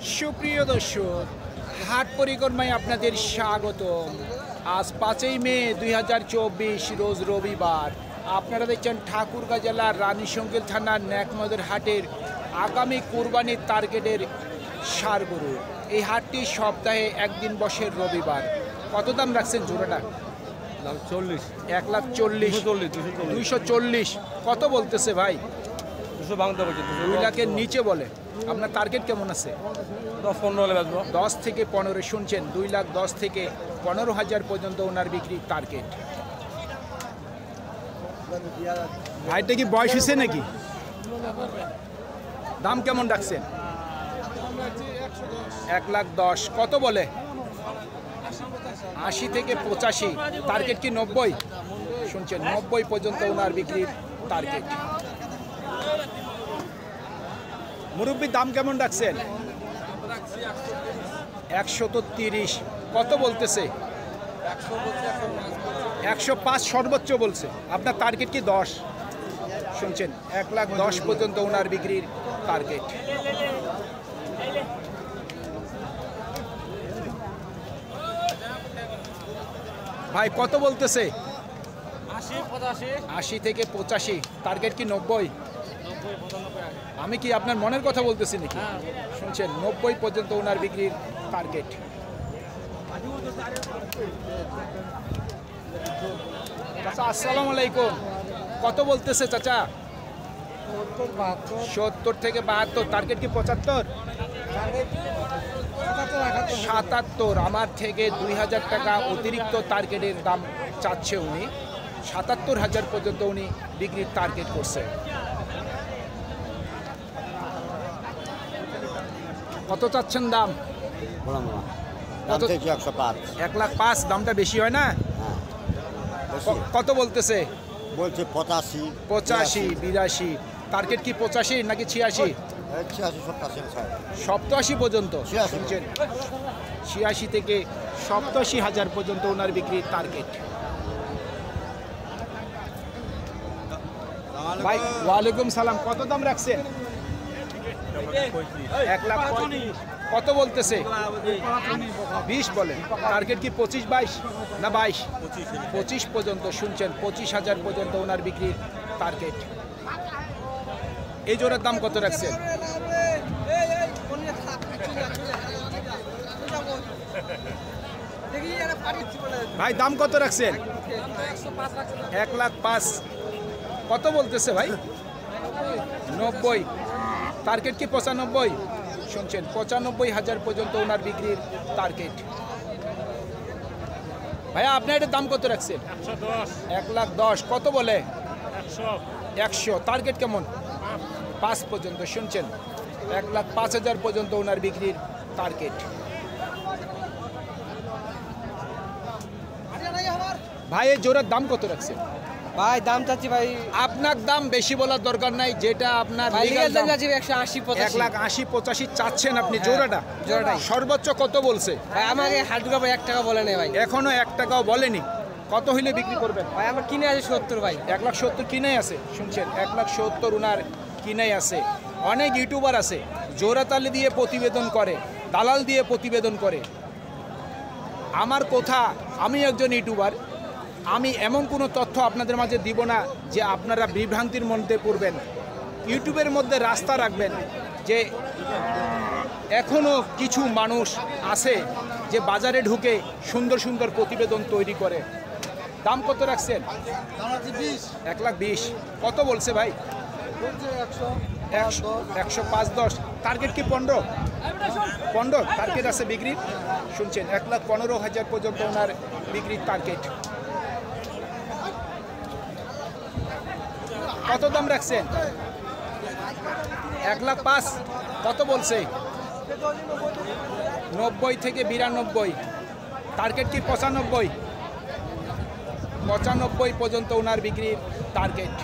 সুপ্রিয় দর্শক, হাট পরিক্রমায় আপনাদের স্বাগতম। আজ 5ই মে 2024 রোজ রবিবার। আপনারা দেখছেন ঠাকুরগাঁ জেলার রানীশঙ্কল থানার ন্যাকমদের হাটের আগামী কুরবানির টার্গেটের ষাঁড় গরু। এই হাটটি সপ্তাহে একদিন বসে রবিবার। কত দাম রাখছেন জোড়াটা? 1,40,240 কত বলতেছে ভাই? 2 লাখের নিচে বলে। আপনার টার্গেট কেমন আছে? 10 থেকে 15। শুনছেন, 2,10,000 থেকে 15,000 পর্যন্ত ওনার বিক্রির টার্গেট। ভাইটা কি বয়স হয়েছে নাকি? দাম কেমন রাখছেন? 1,10,000 কত বলে? 80 থেকে 85। টার্গেট কি 90? শুনছেন, 90 পর্যন্ত ওনার বিক্রির টার্গেট। মুরব্বির দাম কেমন রাখছেন? 130। কত বলতেছে? 105 সর্বোচ্চ বলছে। আপনার টার্গেট কি 10? শুনছেন, 1,10,000 পর্যন্ত ওনার বিক্রির টার্গেট। ভাই কত বলতেছে? 80 থেকে 85। টার্গেট কি 90? আমি কি আপনার মনের কথা বলতেছি নাকি? শুনছেন, 90 পর্যন্ত ওনার বিক্রির টার্গেট। চাচা আসসালামু আলাইকুম। কত বলতেছে চাচা? 70 থেকে 72। টার্গেট কি 75? 77। আমার থেকে 2,000 টাকা অতিরিক্ত টার্গেটের দাম চাচ্ছে উনি। 77,000 পর্যন্ত উনি বিক্রির টার্গেট করছে। কত চাচ্ছেন দাম? 1,05,000। দামটা বেশি হয় না? কত বলতেছে? বলছে 85, 82। টার্গেট কি 85 নাকি 86? 87 পর্যন্ত। শুনছেন, 86 থেকে 87,000 পর্যন্ত ওনার বিক্রির টার্গেট। ভাই ওয়ালাইকুম সালাম। কত দাম রাখছেন? 1,35,000। কত বলতেছে? 20 বলেন। টার্গেট কি 25-22 না 22? 25 পর্যন্ত। শুনছেন, 25,000 পর্যন্ত ওনার বিক্রির টার্গেট। এই জোড়ার দাম কত রাখছেন? ভাই দাম কত রাখছেন? 1,05,000। কত বলতেছে ভাই? 90। টার্গেট কি 95? শুনছেন, 95,000 পর্যন্ত ওনার বিক্রির টার্গেট। ভাইয়া আপনার এটার দাম কত রাখছেন? 1,10,000। কত বলে? 100। টার্গেট কেমন? 5 পর্যন্ত। শুনছেন, 1,05,000 পর্যন্ত ওনার বিক্রির টার্গেট। ভাই এই জোড়ার দাম কত রাখছেন? ভাই দাম চাচ্ছি ভাই। আপনার দাম বেশি বলার দরকার নাই, যেটা আপনার 1,80,85 চাচ্ছেন আপনি। জোড়াটাই সর্বোচ্চ কত বলছে? ভাই আমাকে হাটুকা ভাই 1 টাকা বলে নেই ভাই। এখনো 1 টাকাও বলেনি। কত হইলে বিক্রি করবেন? ভাই আমার কিনে আছে 70 ভাই। 1,70,000 কিনেই আছে। শুনছেন, 1,70,000 উনার কিনেই আছে। অনেক ইউটিউবার আছে জোড়াতালি দিয়ে প্রতিবেদন করে, দালাল দিয়ে প্রতিবেদন করে। আমার কথা, আমি একজন ইউটিউবার, আমি এমন কোনো তথ্য আপনাদের মাঝে দিব না যে আপনারা বিভ্রান্তির মধ্যে পড়বেন। ইউটিউবের মধ্যে রাস্তা রাখবেন যে এখনও কিছু মানুষ আছে যে বাজারে ঢুকে সুন্দর সুন্দর প্রতিবেদন তৈরি করে। দাম কত রাখছেন? 1,20,000। কত বলছে ভাই? 105-10। টার্গেট কি 15 টার্গেট আছে বিক্রির। শুনছেন, 1,15,000 পর্যন্ত ওনার বিক্রির টার্গেট। কত দাম রাখছেন? 1,05,000। কত বলছে? 90 থেকে 92। টার্গেট কি 95 পর্যন্ত ওনার বিক্রির টার্গেট।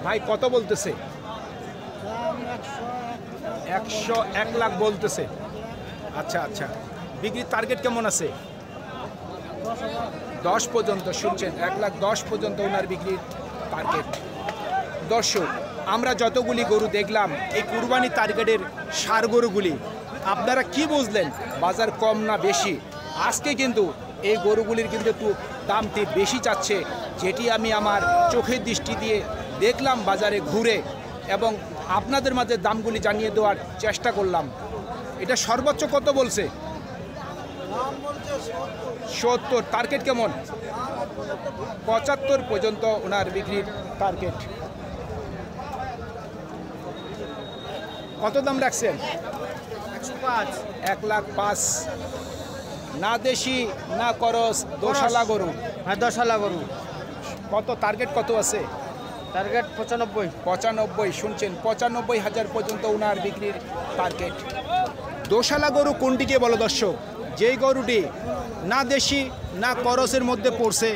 ভাই কত বলতেছে? 1,01,00,000 বলতেছে। আচ্ছা আচ্ছা, বিক্রির টার্গেট কেমন আছে? 10 পর্যন্ত। শুনছেন, 1,10,000 পর্যন্ত ওনার বিক্রির টার্গেট। দর্শক, আমরা যতগুলি গরু দেখলাম এই কুরবানি টার্গেটের ষাঁড় গরুগুলি, আপনারা কি বুঝলেন বাজার কম না বেশি? আজকে কিন্তু এই গরুগুলির কিন্তু একটু দামটি বেশি চাচ্ছে, যেটি আমি আমার চোখের দৃষ্টি দিয়ে দেখলাম বাজারে ঘুরে, এবং আপনাদের মাঝে দামগুলি জানিয়ে দেওয়ার চেষ্টা করলাম। এটা সর্বোচ্চ কত বলছে? 70। টার্গেট কেমন? 75 পর্যন্ত ওনার বিক্রির টার্গেট। কত দাম রাখছেন? 1,05,000। না দেশি না করস, দোশালা গরু। হ্যাঁ 10 গরু। কত টার্গেট কত আছে? টার্গেট 95। 95। শুনছেন, 95,000 পর্যন্ত ওনার বিক্রির টার্গেট। দোশালা গরু কোনটিকে বলো দর্শক? যেই গরুটি না দেশি না করসের মধ্যে পড়ছে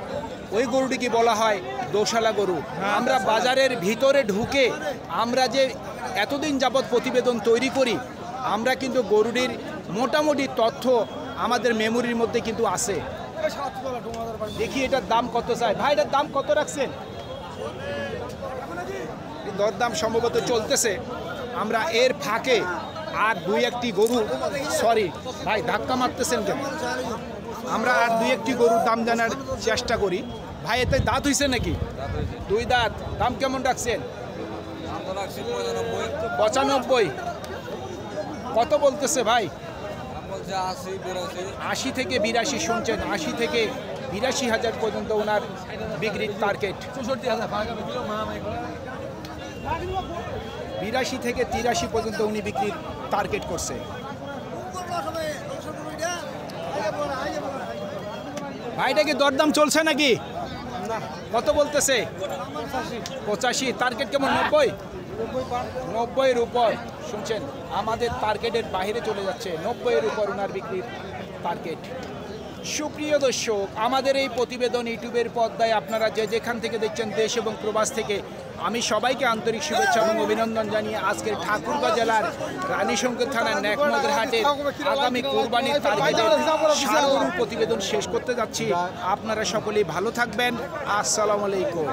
ওই গরুটিকে বলা হয় দোশালা গরু। আমরা বাজারের ভিতরে ঢুকে আমরা যে এতদিন যাবৎ প্রতিবেদন তৈরি করি, আমরা কিন্তু গরুটির মোটামুটি তথ্য আমাদের মেমোরির মধ্যে কিন্তু আছে। দেখি এটার দাম কত চাই। ভাই এটার দাম কত রাখছেন? দরদাম সম্ভবত চলতেছে। আমরা এর ফাঁকে আর দুই একটি গরু, সরি ভাই ধাক্কা মারতেছেন কেন, আমরা আর দুই একটি গরুর দাম জানার চেষ্টা করি। ভাই এতে দাঁত হইছে নাকি? 2 দাঁত। দাম কেমন রাখছেন? 95। কত বলতেছে ভাই? 80 থেকে 82। শুনছেন, 80 থেকে 82,000 পর্যন্ত ওনার বিক্রির টার্গেট। 82 থেকে 83 পর্যন্ত উনি বিক্রির টার্গেট করছে। ভাইটাকে দরদাম চলছে নাকি? কত বলতেছে? 85। টার্গেট কেমন? 90। 90-এর উপর। শুনছেন, আমাদের টার্গেটের বাইরে চলে যাচ্ছে। 90-এর উপর ওনার বিক্রির টার্গেট। সুপ্রিয় দর্শক, আমাদের এই প্রতিবেদন ইউটিউবের পর্দায় আপনারা যে যেখান থেকে দেখছেন, দেশ এবং প্রবাস থেকে, আমি সবাইকে আন্তরিক শুভেচ্ছা এবং অভিনন্দন জানিয়ে আজকের ঠাকুরগাঁও জেলার রানীশঙ্কর থানার ন্যাকমদের হাটের আগামী কোরবানির টার্গেটের ষাঁড় গরুর প্রতিবেদন শেষ করতে যাচ্ছি। আপনারা সকলেই ভালো থাকবেন। আসসালামু আলাইকুম।